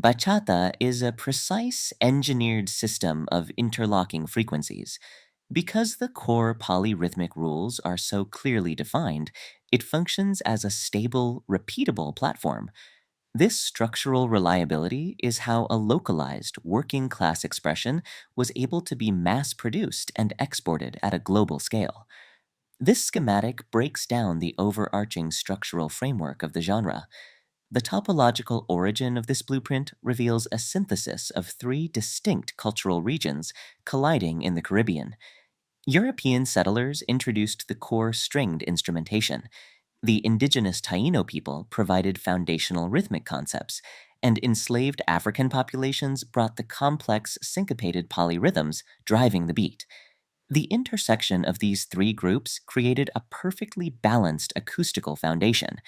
Bachata is a precise engineered system of interlocking frequencies. Because the core polyrhythmic rules are so clearly defined, it functions as a stable, repeatable platform. This structural reliability is how a localized, working class expression was able to be mass produced and exported at a global scale. This schematic breaks down the overarching structural framework of the genre. The topological origin of this blueprint reveals a synthesis of three distinct cultural regions colliding in the Caribbean. European settlers introduced the core stringed instrumentation. The indigenous Taíno people provided foundational rhythmic concepts, and enslaved African populations brought the complex syncopated polyrhythms driving the beat. The intersection of these three groups created a perfectly balanced acoustical foundation.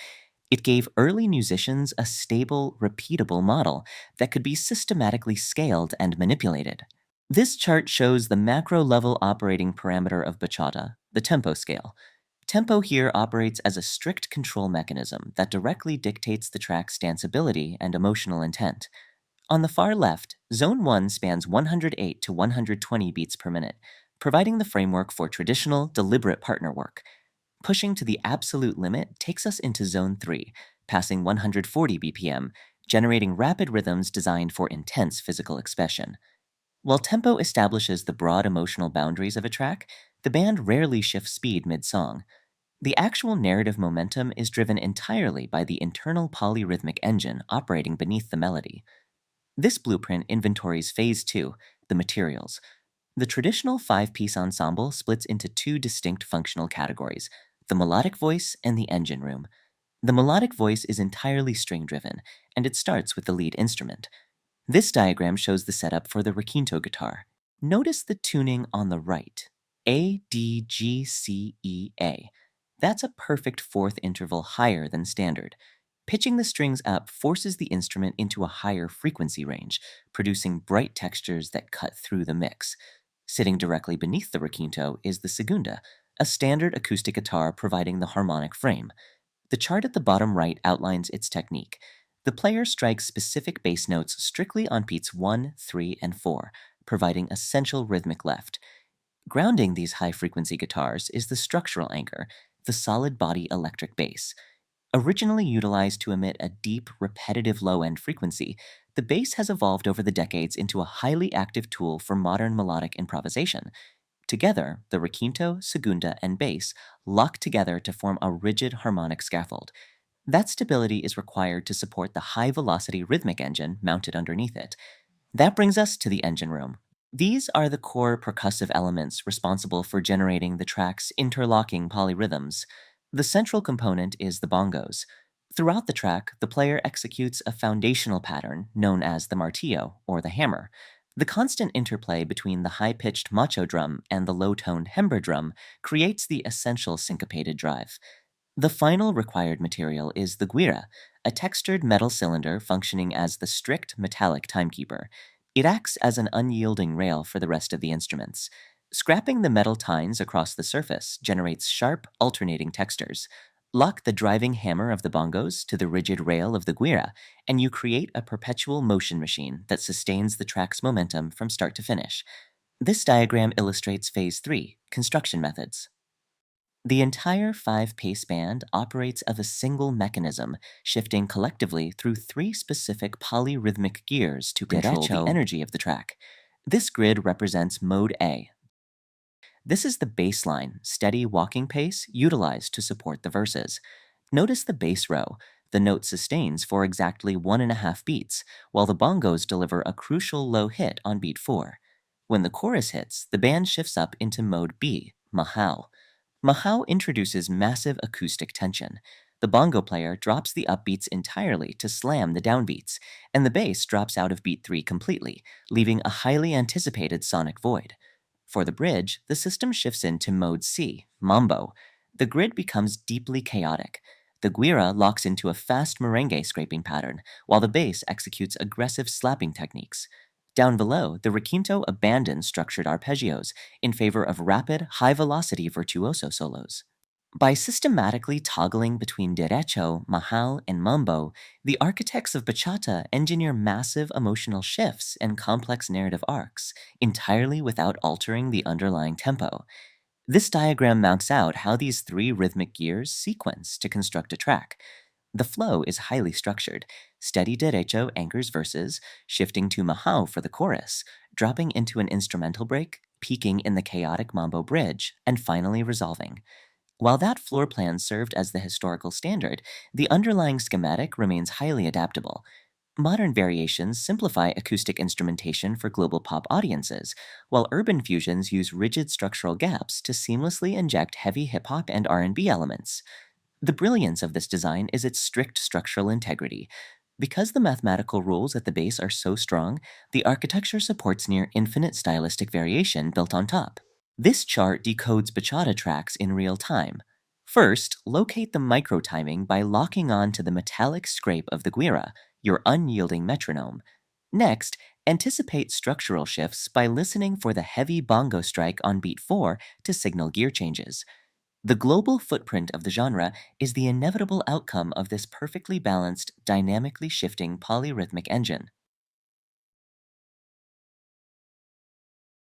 It gave early musicians a stable, repeatable model that could be systematically scaled and manipulated. This chart shows the macro-level operating parameter of bachata, the tempo scale. Tempo here operates as a strict control mechanism that directly dictates the track's danceability and emotional intent. On the far left, Zone 1 spans 108 to 120 beats per minute, providing the framework for traditional, deliberate partner work. Pushing to the absolute limit takes us into Zone 3, passing 140 BPM, generating rapid rhythms designed for intense physical expression. While tempo establishes the broad emotional boundaries of a track, the band rarely shifts speed mid-song. The actual narrative momentum is driven entirely by the internal polyrhythmic engine operating beneath the melody. This blueprint inventories Phase 2, the materials. The traditional five-piece ensemble splits into two distinct functional categories, the melodic voice and the engine room. The melodic voice is entirely string-driven, and it starts with the lead instrument. This diagram shows the setup for the requinto guitar. Notice the tuning on the right, A, D, G, C, E, A. That's a perfect fourth interval higher than standard. Pitching the strings up forces the instrument into a higher frequency range, producing bright textures that cut through the mix. Sitting directly beneath the requinto is the segunda, a standard acoustic guitar providing the harmonic frame. The chart at the bottom right outlines its technique. The player strikes specific bass notes strictly on beats 1, 3, and 4, providing essential rhythmic left. Grounding these high-frequency guitars is the structural anchor, the solid body electric bass. Originally utilized to emit a deep, repetitive low-end frequency, the bass has evolved over the decades into a highly active tool for modern melodic improvisation. Together, the requinto, segunda, and bass lock together to form a rigid harmonic scaffold. That stability is required to support the high-velocity rhythmic engine mounted underneath it. That brings us to the engine room. These are the core percussive elements responsible for generating the track's interlocking polyrhythms. The central component is the bongos. Throughout the track, the player executes a foundational pattern known as the martillo, or the hammer. The constant interplay between the high-pitched macho drum and the low-toned hember drum creates the essential syncopated drive. The final required material is the guira, a textured metal cylinder functioning as the strict metallic timekeeper. It acts as an unyielding rail for the rest of the instruments. Scrapping the metal tines across the surface generates sharp, alternating textures. Lock the driving hammer of the bongos to the rigid rail of the guira, and you create a perpetual motion machine that sustains the track's momentum from start to finish. This diagram illustrates Phase 3, construction methods. The entire five-pace band operates of a single mechanism, shifting collectively through three specific polyrhythmic gears to control the energy of the track. This grid represents Mode A. This is the baseline, steady walking pace utilized to support the verses. Notice the bass row. The note sustains for exactly 1.5 beats, while the bongos deliver a crucial low hit on beat 4. When the chorus hits, the band shifts up into Mode B, majao. Majao introduces massive acoustic tension. The bongo player drops the upbeats entirely to slam the downbeats, and the bass drops out of beat 3 completely, leaving a highly anticipated sonic void. For the bridge, the system shifts into Mode C, mambo. The grid becomes deeply chaotic. The guira locks into a fast merengue scraping pattern, while the bass executes aggressive slapping techniques. Down below, the requinto abandons structured arpeggios in favor of rapid, high-velocity virtuoso solos. By systematically toggling between derecho, majao, and mambo, the architects of bachata engineer massive emotional shifts and complex narrative arcs, entirely without altering the underlying tempo. This diagram maps out how these three rhythmic gears sequence to construct a track. The flow is highly structured. Steady derecho anchors verses, shifting to majao for the chorus, dropping into an instrumental break, peaking in the chaotic mambo bridge, and finally resolving. While that floor plan served as the historical standard, the underlying schematic remains highly adaptable. Modern variations simplify acoustic instrumentation for global pop audiences, while urban fusions use rigid structural gaps to seamlessly inject heavy hip hop and R&B elements. The brilliance of this design is its strict structural integrity. Because the mathematical rules at the base are so strong, the architecture supports near infinite stylistic variation built on top. This chart decodes bachata tracks in real time. First, locate the microtiming by locking on to the metallic scrape of the guira, your unyielding metronome. Next, anticipate structural shifts by listening for the heavy bongo strike on beat 4 to signal gear changes. The global footprint of the genre is the inevitable outcome of this perfectly balanced, dynamically shifting polyrhythmic engine.